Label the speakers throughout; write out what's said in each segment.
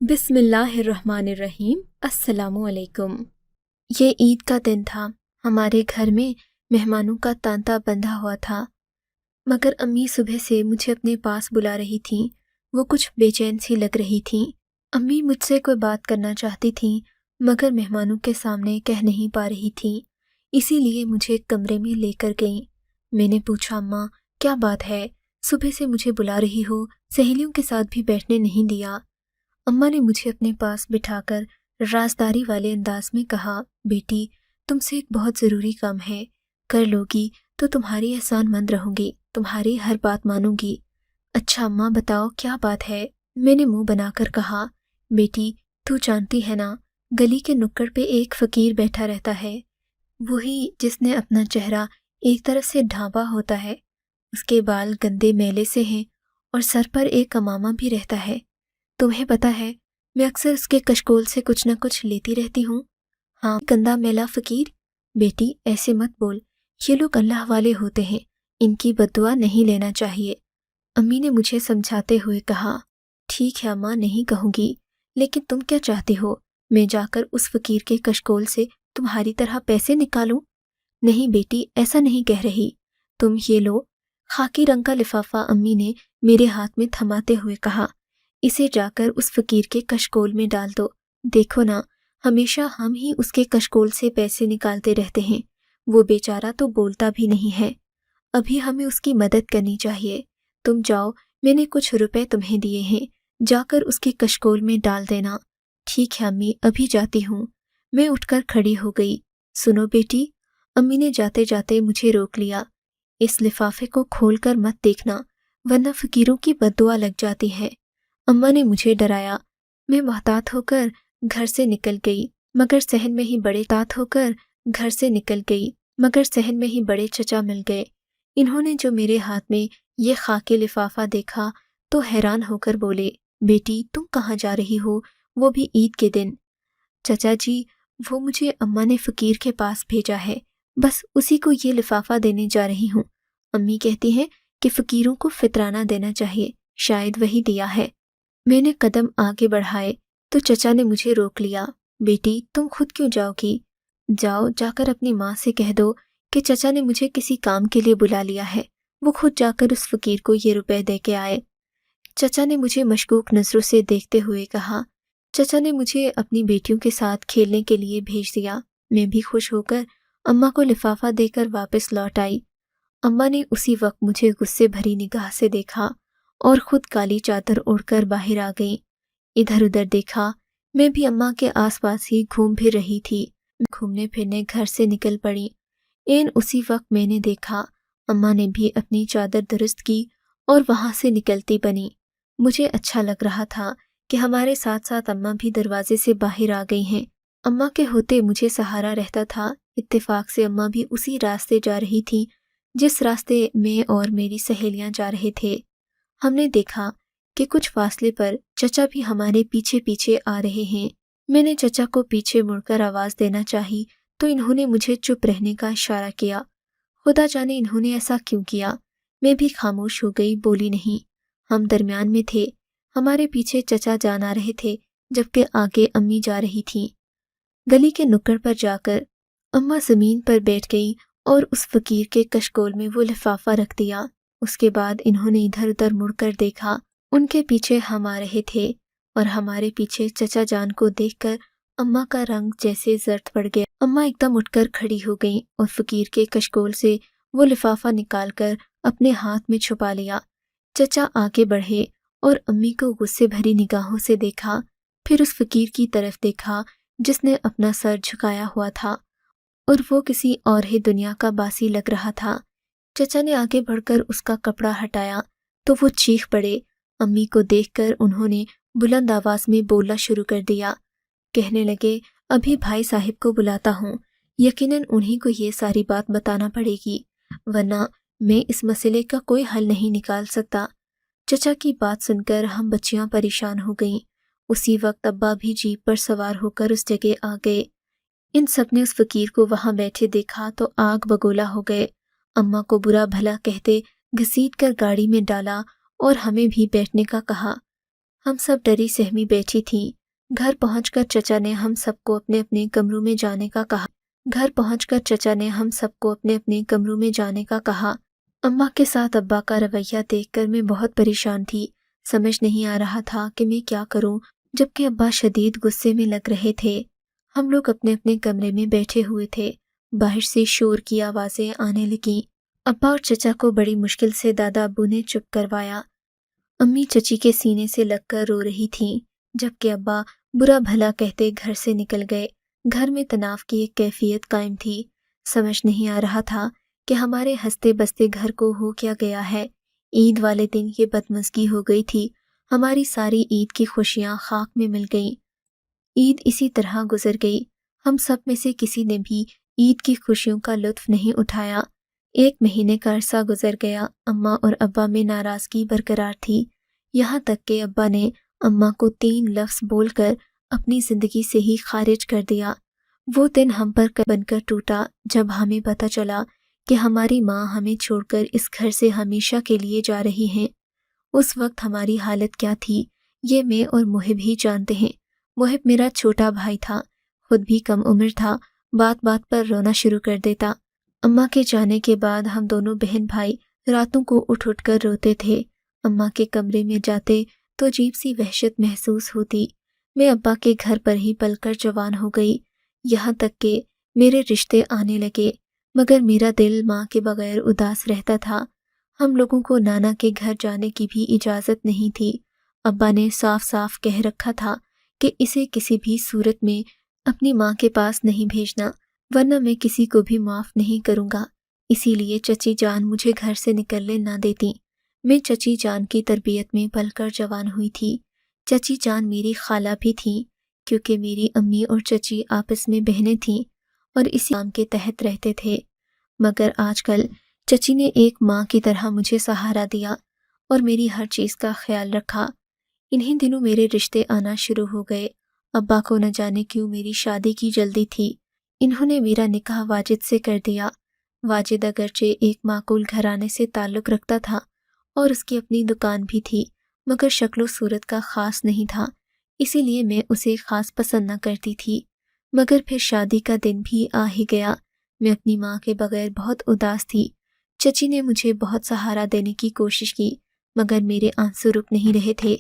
Speaker 1: बिस्मिल्लाहिर्रहमानिर्रहीम। अस्सलामुअलैकुम। ये ईद का दिन था। हमारे घर में मेहमानों का तांता बंधा हुआ था, मगर अम्मी सुबह से मुझे अपने पास बुला रही थीं। वो कुछ बेचैन सी लग रही थीं। अम्मी मुझसे कोई बात करना चाहती थीं, मगर मेहमानों के सामने कह नहीं पा रही थीं। इसीलिए मुझे एक कमरे में लेकर गईं। मैंने पूछा, अम्मा क्या बात है, सुबह से मुझे बुला रही हो, सहेलियों के साथ भी बैठने नहीं दिया। अम्मा ने मुझे अपने पास बिठाकर राजदारी वाले अंदाज में कहा, बेटी तुमसे एक बहुत ज़रूरी काम है, कर लोगी तो तुम्हारी एहसानमंद रहूंगी, तुम्हारी हर बात मानूंगी। अच्छा अम्मा बताओ क्या बात है, मैंने मुंह बनाकर कहा। बेटी तू जानती है ना, गली के नुक्कड़ पे एक फ़कीर बैठा रहता है, वही जिसने अपना चेहरा एक तरफ से ढांपा होता है। उसके बाल गंदे मैले से हैं और सर पर एक अमामा भी रहता है। तुम्हें पता है, मैं अक्सर उसके कशकोल से कुछ न कुछ लेती रहती हूँ। हाँ गंदा मैला फ़कीर। बेटी ऐसे मत बोल, ये लोग अल्लाह वाले होते हैं, इनकी बद्दुआ नहीं लेना चाहिए। अम्मी ने मुझे समझाते हुए कहा। ठीक है अम्मा, नहीं कहूँगी, लेकिन तुम क्या चाहती हो, मैं जाकर उस फ़कीर के कशकोल से तुम्हारी तरह पैसे निकालूं? नहीं बेटी, ऐसा नहीं कह रही। तुम ये लो। खाकी रंग का लिफाफा अम्मी ने मेरे हाथ में थमाते हुए कहा, इसे जाकर उस फ़कीर के कशकोल में डाल दो। देखो ना, हमेशा हम ही उसके कशकोल से पैसे निकालते रहते हैं, वो बेचारा तो बोलता भी नहीं है। अभी हमें उसकी मदद करनी चाहिए। तुम जाओ, मैंने कुछ रुपए तुम्हें दिए हैं, जाकर उसके कशकोल में डाल देना। ठीक है अम्मी, अभी जाती हूँ। मैं उठकर खड़ी हो गई। सुनो बेटी, अम्मी ने जाते जाते मुझे रोक लिया। इस लिफाफे को खोलकर मत देखना, वरना फ़कीरों की बद्दुआ लग जाती है। अम्मा ने मुझे डराया। मैं मोहतात होकर घर से निकल गई, मगर सहन में ही बड़े चचा मिल गए। इन्होंने जो मेरे हाथ में ये खाकी लिफाफा देखा तो हैरान होकर बोले, बेटी तुम कहाँ जा रही हो, वो भी ईद के दिन? चचा जी, वो मुझे अम्मा ने फ़कीर के पास भेजा है, बस उसी को ये लिफाफा देने जा रही हूँ। अम्मी कहती हैं कि फ़कीरों को फितराना देना चाहिए, शायद वही दिया है। मैंने कदम आगे बढ़ाए तो चचा ने मुझे रोक लिया। बेटी तुम खुद क्यों जाओगी? जाओ, जाकर अपनी माँ से कह दो कि चचा ने मुझे किसी काम के लिए बुला लिया है, वो खुद जाकर उस फ़कीर को ये रुपए दे के आए। चचा ने मुझे मशकूक नज़रों से देखते हुए कहा। चचा ने मुझे अपनी बेटियों के साथ खेलने के लिए भेज दिया। मैं भी खुश होकर अम्मा को लिफाफा देकर वापस लौट आई। अम्मा ने उसी वक्त मुझे गुस्से भरी निगाह से देखा और खुद काली चादर ओढ़कर बाहर आ गई। इधर उधर देखा, मैं भी अम्मा के आसपास ही घूम फिर रही थी। घूमने फिरने घर से निकल पड़ी। एन उसी वक्त मैंने देखा, अम्मा ने भी अपनी चादर दुरुस्त की और वहां से निकलती बनी। मुझे अच्छा लग रहा था कि हमारे साथ साथ अम्मा भी दरवाजे से बाहर आ गई हैं। अम्मा के होते मुझे सहारा रहता था। इत्तेफाक से अम्मा भी उसी रास्ते जा रही थी जिस रास्ते मैं और मेरी सहेलियां जा रहे थे। हमने देखा कि कुछ फासले पर चचा भी हमारे पीछे पीछे आ रहे हैं। मैंने चचा को पीछे मुड़कर आवाज़ देना चाही तो इन्होंने मुझे चुप रहने का इशारा किया। खुदा जाने इन्होंने ऐसा क्यों किया। मैं भी खामोश हो गई, बोली नहीं। हम दरमियान में थे, हमारे पीछे चचा जान आ रहे थे, जबकि आगे अम्मी जा रही थीं। गली के नुक्कड़ पर जाकर अम्मा ज़मीन पर बैठ गई और उस फ़कीर के कशकोल में वो लिफाफा रख दिया। उसके बाद इन्होंने इधर उधर मुड़कर देखा। उनके पीछे हम आ रहे थे और हमारे पीछे चचा जान को देखकर अम्मा का रंग जैसे जर्द पड़ गया। अम्मा एकदम उठकर खड़ी हो गईं और फ़कीर के कशकोल से वो लिफाफा निकालकर अपने हाथ में छुपा लिया। चचा आगे बढ़े और अम्मी को गुस्से भरी निगाहों से देखा, फिर उस फ़कीर की तरफ देखा जिसने अपना सर झुकाया हुआ था और वो किसी और ही दुनिया का बासी लग रहा था। चचा ने आगे बढ़कर उसका कपड़ा हटाया तो वो चीख पड़े। अम्मी को देखकर उन्होंने बुलंद आवाज में बोलना शुरू कर दिया। कहने लगे, अभी भाई साहिब को बुलाता हूँ, यकीनन उन्हीं को ये सारी बात बताना पड़ेगी, वरना मैं इस मसले का कोई हल नहीं निकाल सकता। चचा की बात सुनकर हम बच्चियां परेशान हो गईं। उसी वक्त अब्बा भी जीप पर सवार होकर उस जगह आ गए। इन सब ने उस फकीर को वहां बैठे देखा तो आग बगोला हो गए। अम्मा को बुरा भला कहते घसीट कर गाड़ी में डाला और हमें भी बैठने का कहा। हम सब डरी सहमी बैठी थीं। घर पहुंचकर चचा ने हम सबको अपने अपने कमरों में जाने का कहा। अम्मा के साथ अब्बा का रवैया देखकर मैं बहुत परेशान थी। समझ नहीं आ रहा था कि मैं क्या करूं, जबकि अब्बा शदीद गुस्से में लग रहे थे। हम लोग अपने अपने कमरे में बैठे हुए थे। बाहर से शोर की आवाज़ें आने लगीं। अब्बा और चचा को बड़ी मुश्किल से दादा अब्बू ने चुप करवाया। अम्मी चची के सीने से लगकर रो रही थीं, जबकि अब्बा बुरा भला कहते घर से निकल गए। घर में तनाव की एक कैफियत कायम थी। समझ नहीं आ रहा था कि हमारे हंसते बसते घर को हो क्या गया है। ईद वाले दिन ये बदमज़गी हो गई थी। हमारी सारी ईद की खुशियां खाक में मिल गईं। ईद इसी तरह गुजर गई। हम सब में से किसी ने भी ईद की खुशियों का लुत्फ नहीं उठाया। 1 महीने का अरसा गुजर गया। अम्मा और अब्बा में नाराज़गी बरकरार थी। यहाँ तक कि अब्बा ने अम्मा को 3 लफ्ज़ बोलकर अपनी ज़िंदगी से ही खारिज कर दिया। वो दिन हम पर बनकर टूटा जब हमें पता चला कि हमारी माँ हमें छोड़कर इस घर से हमेशा के लिए जा रही हैं। उस वक्त हमारी हालत क्या थी, ये मैं और मुहिब ही जानते हैं। मुहिब मेरा छोटा भाई था, खुद भी कम उम्र था, बात बात पर रोना शुरू कर देता। अम्मा के जाने के बाद हम दोनों बहन भाई रातों को उठ उठ कर रोते थे। अम्मा के कमरे में जाते तो अजीब सी वहशत महसूस होती। मैं अब्बा के घर पर ही पलकर जवान हो गई। यहाँ तक कि मेरे रिश्ते आने लगे, मगर मेरा दिल माँ के बगैर उदास रहता था। हम लोगों को नाना के घर जाने की भी इजाज़त नहीं थी। अब्बा ने साफ साफ कह रखा था कि इसे किसी भी सूरत में अपनी माँ के पास नहीं भेजना, वरना मैं किसी को भी माफ़ नहीं करूँगा। इसीलिए चची जान मुझे घर से निकलने ना देती। मैं चची जान की तरबियत में पलकर जवान हुई थी। चची जान मेरी खाला भी थीं, क्योंकि मेरी अम्मी और चची आपस में बहनें थीं और इसी नाम के तहत रहते थे। मगर आजकल चची ने एक माँ की तरह मुझे सहारा दिया और मेरी हर चीज़ का ख्याल रखा। इन्हीं दिनों मेरे रिश्ते आना शुरू हो गए। अब्बा को न जाने क्यों मेरी शादी की जल्दी थी। इन्होंने मेरा निकाह वाजिद से कर दिया। वाजिद अगरचे एक माकूल घराने से ताल्लुक़ रखता था और उसकी अपनी दुकान भी थी, मगर शक्ल सूरत का ख़ास नहीं था, इसीलिए मैं उसे ख़ास पसंद न करती थी। मगर फिर शादी का दिन भी आ ही गया। मैं अपनी माँ के बगैर बहुत उदास थी। चची ने मुझे बहुत सहारा देने की कोशिश की, मगर मेरे आंसू रुक नहीं रहे थे।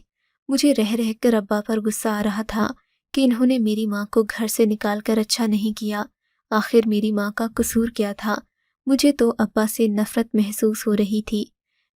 Speaker 1: मुझे रह रह कर अब्बा पर गुस्सा आ रहा था कि इन्होंने मेरी माँ को घर से निकाल कर अच्छा नहीं किया। आखिर मेरी माँ का कसूर क्या था? मुझे तो अब्बा से नफ़रत महसूस हो रही थी।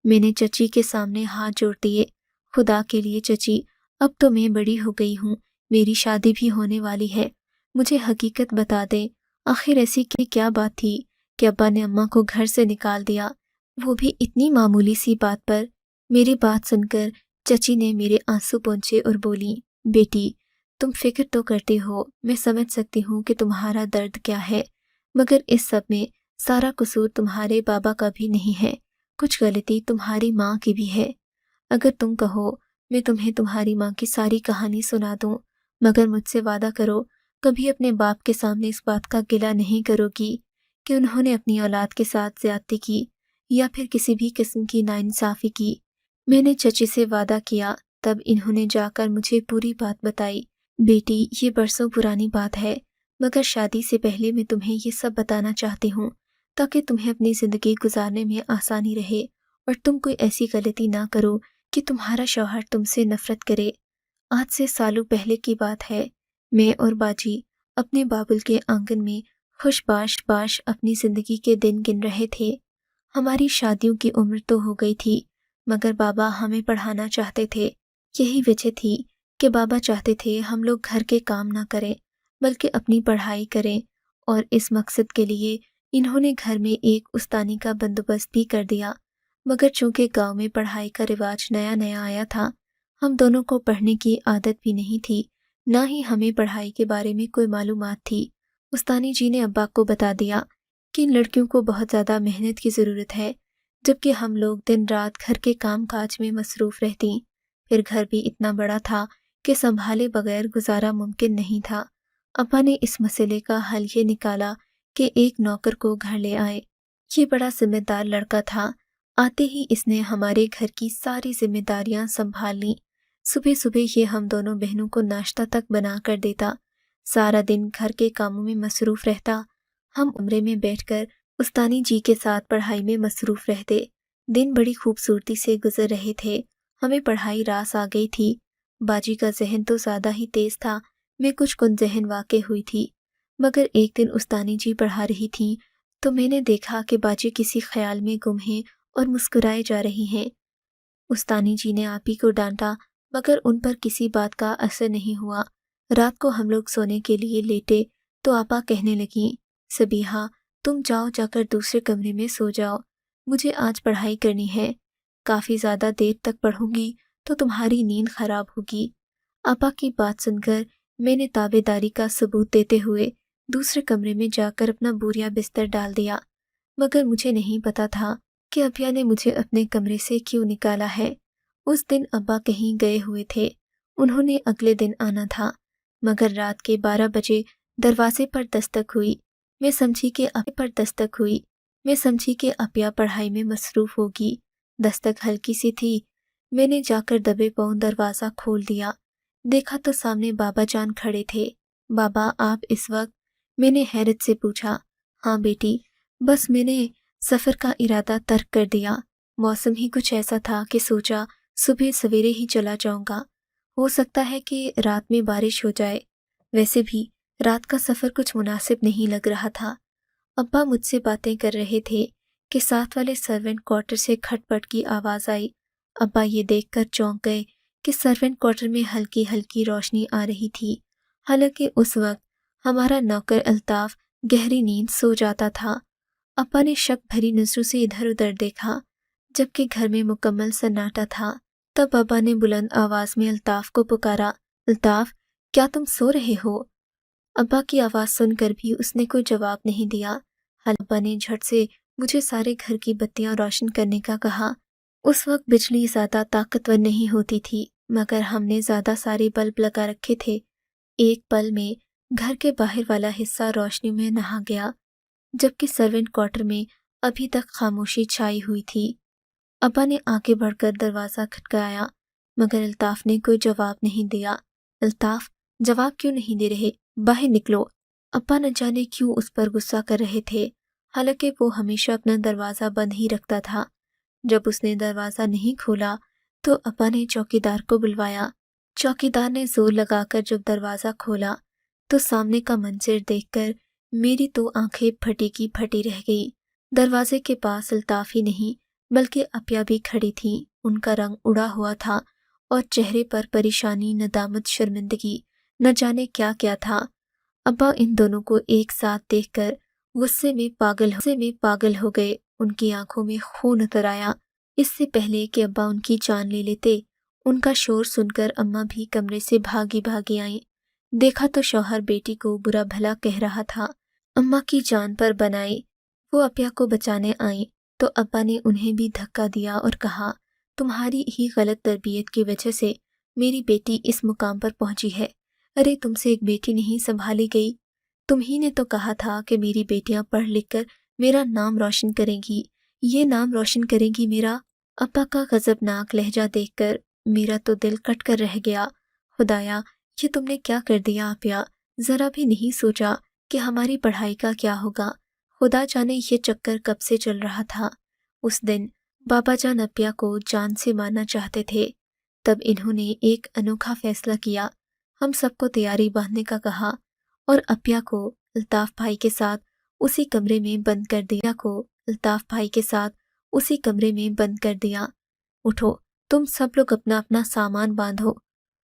Speaker 1: मैंने चची के सामने हाथ जोड़ दिए। खुदा के लिए चची, अब तो मैं बड़ी हो गई हूँ, मेरी शादी भी होने वाली है। मुझे हकीकत बता दें, आखिर ऐसी की क्या बात थी कि अब्बा ने अम्मा को घर से निकाल दिया, वो भी इतनी मामूली सी बात पर। मेरी बात सुनकर चची ने मेरे आंसू पोंछे और बोली, बेटी तुम फिक्र तो करती हो, मैं समझ सकती हूँ कि तुम्हारा दर्द क्या है, मगर इस सब में सारा कसूर तुम्हारे बाबा का भी नहीं है, कुछ गलती तुम्हारी माँ की भी है। अगर तुम कहो मैं तुम्हें तुम्हारी माँ की सारी कहानी सुना दूँ, मगर मुझसे वादा करो कभी अपने बाप के सामने इस बात का गिला नहीं करोगी कि उन्होंने अपनी औलाद के साथ ज्यादती की या फिर किसी भी किस्म की नाइंसाफ़ी की। मैंने चची से वादा किया, तब इन्होंने जाकर मुझे पूरी बात बताई। बेटी ये बरसों पुरानी बात है, मगर शादी से पहले मैं तुम्हें ये सब बताना चाहती हूँ ताकि तुम्हें अपनी ज़िंदगी गुजारने में आसानी रहे और तुम कोई ऐसी गलती ना करो कि तुम्हारा शौहर तुमसे नफरत करे। आज से सालों पहले की बात है। मैं और बाजी अपने बाबुल के आंगन में खुशबाश बाश अपनी ज़िंदगी के दिन गिन रहे थे। हमारी शादियों की उम्र तो हो गई थी, मगर बाबा हमें पढ़ाना चाहते थे। यही वजह थी कि बाबा चाहते थे हम लोग घर के काम ना करें, बल्कि अपनी पढ़ाई करें, और इस मकसद के लिए इन्होंने घर में एक उस्तानी का बंदोबस्त भी कर दिया। मगर चूंकि गांव में पढ़ाई का रिवाज नया नया आया था, हम दोनों को पढ़ने की आदत भी नहीं थी, ना ही हमें पढ़ाई के बारे में कोई मालूमात थी। उस्तानी जी ने अब्बा को बता दिया कि इन लड़कियों को बहुत ज़्यादा मेहनत की ज़रूरत है, जबकि हम लोग दिन रात घर के काम काज में मसरूफ़ रहती। फिर घर भी इतना बड़ा था कि संभाले बगैर गुजारा मुमकिन नहीं था। अब्बा ने इस मसले का हल ये निकाला कि एक नौकर को घर ले आए। ये बड़ा जिम्मेदार लड़का था। आते ही इसने हमारे घर की सारी जिम्मेदारियां संभाल लीं। صبح صبح یہ ہم دونوں بہنوں کو ناشتہ تک بنا کر دیتا، سارا دن گھر کے کاموں میں مصروف رہتا۔ ہم عمرے میں بیٹھ کر استانی جی کے ساتھ پڑھائی میں مصروف رہتے۔ دن بڑی خوبصورتی سے گزر رہے تھے، ہمیں پڑھائی راس آ گئی تھی۔ باجی کا ذہن تو زیادہ ہی تیز تھا، میں کچھ کن ذہن واقع ہوئی تھی۔ مگر ایک دن استانی جی پڑھا رہی تھیں تو میں نے دیکھا کہ باجی کسی خیال میں گم ہیں اور مسکرائے جا رہی ہیں۔ استانی جی نے آپی کو ڈانٹا مگر ان پر کسی بات کا اثر نہیں ہوا۔ رات کو ہم لوگ سونے کے لیے لیٹے تو آپا کہنے لگیں، سبیحہ تم جا کر دوسرے کمرے میں سو جاؤ، مجھے آج پڑھائی کرنی ہے، کافی زیادہ دیر تک پڑھوں گی تو تمہاری نیند خراب ہوگی۔ آپا کی بات سن کر میں نے تابع داری کا ثبوت دیتے ہوئے دوسرے کمرے میں جا کر اپنا بوریا بستر ڈال دیا، مگر مجھے نہیں پتا تھا کہ ابیا نے مجھے اپنے کمرے سے کیوں نکالا ہے۔ اس دن ابا کہیں گئے ہوئے تھے، انہوں نے اگلے دن آنا تھا، مگر رات کے 12 بجے دروازے پر دستک ہوئی۔ میں سمجھی کہ ابیا پڑھائی میں مصروف ہوگی۔ دستک ہلکی سی تھی، میں نے جا کر دبے پاؤں دروازہ کھول دیا، دیکھا تو سامنے بابا جان کھڑے تھے۔ بابا آپ اس وقت؟ میں نے حیرت سے پوچھا۔ ہاں بیٹی، بس میں نے سفر کا ارادہ ترک کر دیا، موسم ہی کچھ ایسا تھا کہ سوچا صبح سویرے ہی چلا جاؤں گا، ہو سکتا ہے کہ رات میں بارش ہو جائے، ویسے بھی رات کا سفر کچھ مناسب نہیں لگ رہا تھا۔ ابا مجھ سے باتیں کر رہے تھے کہ ساتھ والے سرونٹ کوارٹر سے کھٹ پٹ کی آواز آئی۔ ابا یہ دیکھ کر چونک گئے کہ سرونٹ کوارٹر میں ہلکی ہلکی روشنی آ رہی تھی، حالانکہ اس وقت ہمارا نوکر الطاف گہری نیند سو جاتا تھا۔ ابا نے شک بھری نظروں سے ادھر ادھر دیکھا، جبکہ گھر میں مکمل سناٹا تھا۔ تب ابا نے بلند آواز میں الطاف کو پکارا، الطاف کیا تم سو رہے ہو؟ ابا کی آواز سن کر بھی اس نے کوئی جواب نہیں دیا۔ ابا نے جھٹ سے مجھے سارے گھر کی بتیاں روشن کرنے کا کہا۔ اس وقت بجلی زیادہ طاقتور نہیں ہوتی تھی، مگر ہم نے زیادہ سارے بلب لگا رکھے تھے۔ ایک پل میں گھر کے باہر والا حصہ روشنی میں نہا گیا، جبکہ سرونٹ کوارٹر میں ابھی تک خاموشی چھائی ہوئی تھی۔ ابا نے آگے بڑھ کر دروازہ کھٹکایا، مگر الطاف نے کوئی جواب نہیں دیا۔ الطاف جواب کیوں نہیں دے رہے؟ باہر نکلو۔ ابا نہ جانے کیوں اس پر غصہ کر رہے تھے، حالانکہ وہ ہمیشہ اپنا دروازہ بند ہی رکھتا تھا۔ جب اس نے دروازہ نہیں کھولا تو ابا نے چوکیدار کو بلوایا۔ چوکیدار نے زور لگا کر جب دروازہ کھولا تو سامنے کا منظر دیکھ کر میری تو آنکھیں پھٹی کی پھٹی رہ گئی۔ دروازے کے پاس الطاف ہی نہیں بلکہ ابیا بھی کھڑی تھیں، ان کا رنگ اڑا ہوا تھا اور چہرے پر پریشانی، ندامت، شرمندگی، نہ جانے کیا کیا تھا۔ ابا ان دونوں کو ایک ساتھ دیکھ کر غصے میں پاگل ہو گئے، ان کی آنکھوں میں خون اتر آیا۔ اس سے پہلے کہ ابا ان کی جان لے لیتے، ان کا شور سن کر اماں بھی کمرے سے بھاگی آئیں۔ دیکھا تو شوہر بیٹی کو برا بھلا کہہ رہا تھا۔ اماں کی جان پر بنائی، وہ ابیا کو بچانے آئیں تو ابا نے انہیں بھی دھکا دیا اور کہا، تمہاری ہی غلط تربیت کی وجہ سے میری بیٹی اس مقام پر پہنچی ہے۔ ارے تم سے ایک بیٹی نہیں سنبھالی گئی؟ تم ہی نے تو کہا تھا کہ میری بیٹیاں پڑھ لکھ کر میرا نام روشن کریں گی، یہ نام روشن کریں گی میرا۔ ابا کا غضبناک لہجہ دیکھ کر میرا تو دل کٹ کر رہ گیا۔ خدایا، یہ تم نے کیا کر دیا ابیا؟ ذرا بھی نہیں سوچا کہ ہماری پڑھائی کا کیا ہوگا؟ خدا جانے یہ چکر کب سے چل رہا تھا۔ اس دن بابا جان ابیا کو جان سے مارنا چاہتے تھے، تب انہوں نے ایک انوکھا فیصلہ کیا، ہم سب کو تیاری باندھنے کا کہا اور ابیا کو الطاف بھائی کے ساتھ اسی کمرے میں بند کر دیا۔ اٹھو، تم سب لوگ اپنا اپنا سامان باندھو۔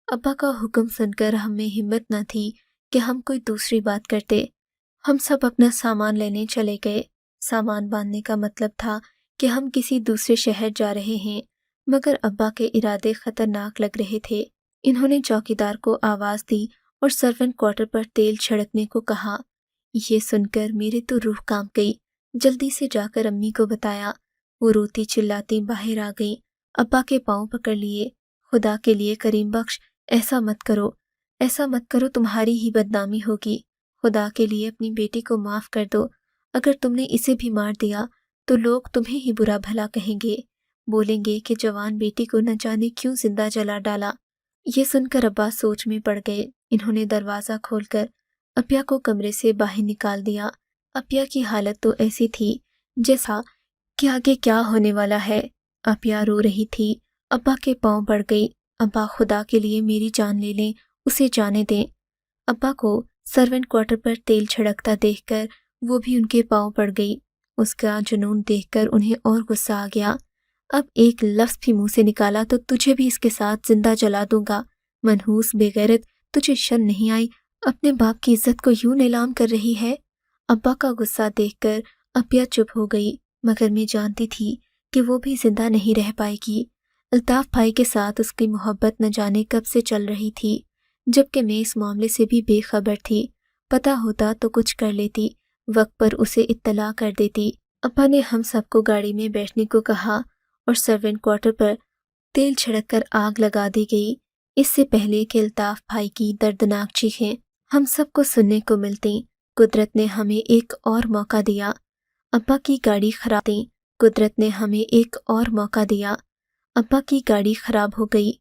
Speaker 1: ابا کا حکم سن کر ہم میں ہمت نہ تھی کہ ہم کوئی دوسری بات کرتے۔ ہم سب اپنا سامان لینے چلے گئے۔ سامان باندھنے کا مطلب تھا کہ ہم کسی دوسرے شہر جا رہے ہیں، مگر ابا کے ارادے خطرناک لگ رہے تھے۔ انہوں نے چوکیدار کو آواز دی اور سرونٹ کوارٹر پر تیل چھڑکنے کو کہا۔ یہ سن کر میرے تو روح کانپ گئی، جلدی سے جا کر امی کو بتایا۔ وہ روتی چلاتی باہر آ گئی، ابا کے پاؤں پکڑ لیے۔ خدا کے لیے کریم بخش، ایسا مت کرو، تمہاری ہی بدنامی ہوگی۔ خدا کے لیے اپنی بیٹی کو معاف کر دو، اگر تم نے اسے بھی مار دیا تو لوگ تمہیں ہی برا بھلا کہیں گے، بولیں گے کہ جوان بیٹی کو نہ جانے کیوں زندہ جلا ڈالا۔ یہ سن کر ابا سوچ میں پڑ گئے۔ انہوں نے دروازہ کھول کر اپیا کو کمرے سے باہر نکال دیا۔ اپیا کی حالت تو ایسی تھی جیسا کہ آگے کیا ہونے والا ہے۔ اپیا رو رہی تھی۔ ابا کے پاؤں پڑ گئی۔ ابا خدا کے لیے میری جان لے لیں، اسے جانے دیں۔ ابا کو سرونٹ کوارٹر پر تیل چھڑکتا دیکھ کر وہ بھی ان کے پاؤں پڑ گئی۔ اس کا جنون دیکھ کر انہیں اور غصہ آ گیا۔ اب ایک لفظ بھی منہ سے نکالا تو تجھے بھی اس کے ساتھ زندہ جلا دوں گا۔ منحوس بے غیرت، تجھے شرم نہیں آئی؟ اپنے باپ کی عزت کو یوں نیلام کر رہی ہے۔ ابا کا غصہ دیکھ کر اپیا چپ ہو گئی، مگر میں جانتی تھی کہ وہ بھی زندہ نہیں رہ پائے گی۔ الطاف بھائی کے ساتھ اس کی محبت نہ جانے کب سے چل رہی تھی، جبکہ میں اس معاملے سے بھی بے خبر تھی۔ پتہ ہوتا تو کچھ کر لیتی، وقت پر اسے اطلاع کر دیتی۔ ابا نے ہم سب کو گاڑی میں بیٹھنے کو کہا اور سرونٹ کوارٹر پر تیل چھڑک کر آگ لگا دی گئی، اس سے پہلے کہ الطاف بھائی کی دردناک چیخیں ہم سب کو سننے کو ملتیں۔ قدرت نے ہمیں ایک اور موقع دیا۔ ابا کی گاڑی خراب تھی۔ قدرت نے ہمیں ایک اور موقع دیا۔ ابا کی گاڑی خراب ہو گئی۔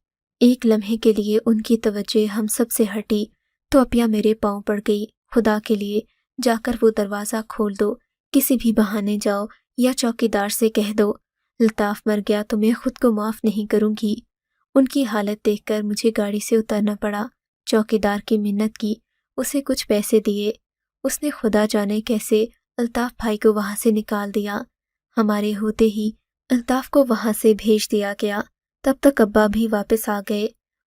Speaker 1: ایک لمحے کے لیے ان کی توجہ ہم سب سے ہٹی تو اپیا میرے پاؤں پڑ گئی۔ خدا کے لیے جا کر وہ دروازہ کھول دو، کسی بھی بہانے جاؤ یا چوکیدار سے کہہ دو الطاف مر گیا تو میں خود کو معاف نہیں کروں گی۔ ان کی حالت دیکھ کر مجھے گاڑی سے اترنا پڑا۔ چوکیدار کی منت کی، اسے کچھ پیسے دیے۔ اس نے خدا جانے کیسے الطاف بھائی کو وہاں سے نکال دیا۔ ہمارے ہوتے ہی الطاف کو وہاں سے بھیج دیا گیا۔ تب تک ابا بھی واپس آ گئے۔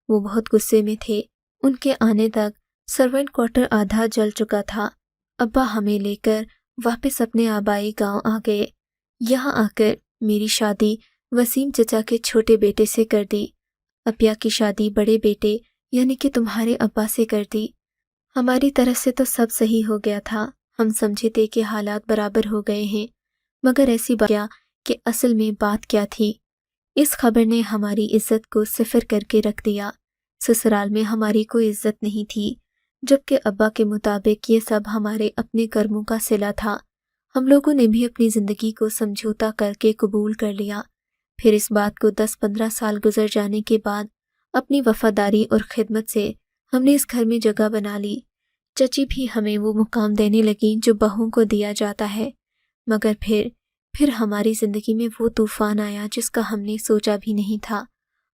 Speaker 1: وہ بہت غصے میں تھے۔ ان کے آنے تک سرونٹ کوارٹر آدھا جل چکا تھا۔ ابا ہمیں لے کر واپس اپنے آبائی گاؤں آ گئے۔ یہاں آ کر میری شادی وسیم چچا کے چھوٹے بیٹے سے کر دی۔ اپیا کی شادی بڑے بیٹے یعنی کہ تمہارے ابا سے کر دی۔ ہماری طرف سے تو سب صحیح ہو گیا تھا۔ ہم سمجھے تھے کہ حالات برابر ہو گئے ہیں، مگر ایسی بات کیا کہ اصل میں بات کیا تھی۔ اس خبر نے ہماری عزت کو صفر کر کے رکھ دیا۔ سسرال میں ہماری کوئی عزت نہیں تھی، جبکہ ابا کے مطابق یہ سب ہمارے اپنے کرموں کا صلہ تھا۔ ہم لوگوں نے بھی اپنی زندگی کو سمجھوتا کر کے قبول کر لیا۔ پھر اس بات کو 10-15 سال گزر جانے کے بعد اپنی وفاداری اور خدمت سے ہم نے اس گھر میں جگہ بنا لی۔ چچی بھی ہمیں وہ مقام دینے لگیں جو بہوؤں کو دیا جاتا ہے، مگر پھر ہماری زندگی میں وہ طوفان آیا جس کا ہم نے سوچا بھی نہیں تھا۔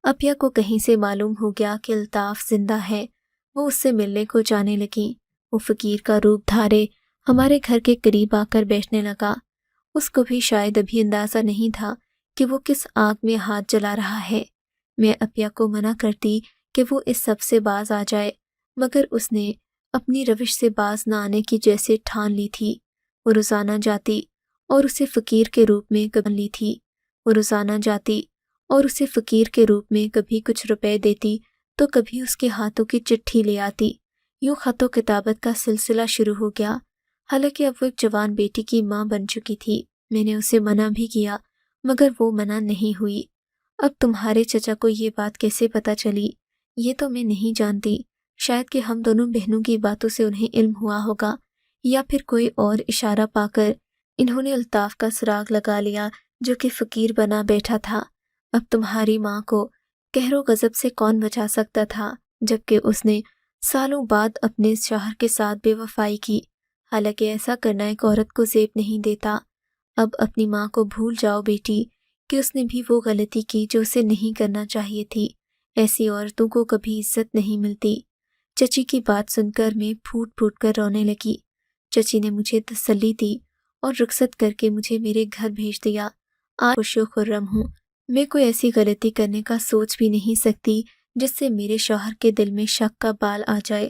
Speaker 1: اپیا کو کہیں سے معلوم ہو گیا کہ الطاف زندہ ہے۔ وہ اس سے ملنے کو جانے لگیں۔ وہ فقیر کا روپ دھارے ہمارے گھر کے قریب آ کر بیٹھنے لگا۔ اس کو بھی شاید ابھی اندازہ نہیں تھا کہ وہ کس آگ میں ہاتھ جلا رہا ہے۔ میں اپیا کو منع کرتی کہ وہ اس سب سے باز آ جائے، مگر اس نے اپنی روش سے باز نہ آنے کی جیسے ٹھان لی تھی۔ وہ روزانہ جاتی اور اسے فقیر کے روپ میں کبھی لی تھی۔ وہ روزانہ جاتی اور اسے فقیر کے روپ میں کبھی کچھ روپے دیتی تو کبھی اس کے ہاتھوں کی چٹھی لے آتی۔ یوں خط و کتابت کا سلسلہ شروع ہو گیا۔ حالانکہ اب وہ ایک جوان بیٹی کی ماں بن چکی تھی۔ میں نے اسے منع بھی کیا، مگر وہ منع نہیں ہوئی۔ اب تمہارے چچا کو یہ بات کیسے پتہ چلی، یہ تو میں نہیں جانتی۔ شاید کہ ہم دونوں بہنوں کی باتوں سے انہیں علم ہوا ہوگا، یا پھر کوئی اور اشارہ پا کر انہوں نے الطاف کا سراغ لگا لیا جو کہ فقیر بنا بیٹھا تھا۔ اب تمہاری ماں کو قہر و غضب سے کون بچا سکتا تھا، جبکہ اس نے سالوں بعد اپنے شوہر کے ساتھ بے وفائی کی۔ حالانکہ ایسا کرنا ایک عورت کو زیب نہیں دیتا۔ اب اپنی ماں کو بھول جاؤ بیٹی کہ اس نے بھی وہ غلطی کی جو اسے نہیں کرنا چاہیے تھی۔ ایسی عورتوں کو کبھی عزت نہیں ملتی۔ چچی کی بات سن کر میں پھوٹ پھوٹ کر رونے لگی۔ چچی نے مجھے تسلی دی اور رخصت کر کے مجھے میرے گھر بھیج دیا۔ آج خوش و خرم ہوں۔ میں کوئی ایسی غلطی کرنے کا سوچ بھی نہیں سکتی جس سے میرے شوہر کے دل میں شک کا بال آ جائے۔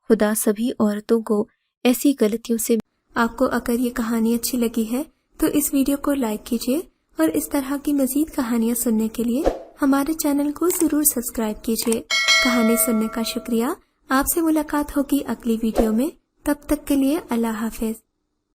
Speaker 1: خدا سبھی عورتوں کو ایسی غلطیوں سے۔ آپ کو اگر یہ کہانی اچھی لگی ہے تو اس ویڈیو کو لائک کیجیے اور اس طرح کی مزید کہانیاں سننے کے لیے ہمارے چینل کو ضرور سبسکرائب کیجیے۔ کہانی سننے کا شکریہ۔ آپ سے ملاقات ہوگی اگلی ویڈیو میں۔ تب تک کے لیے اللہ حافظ۔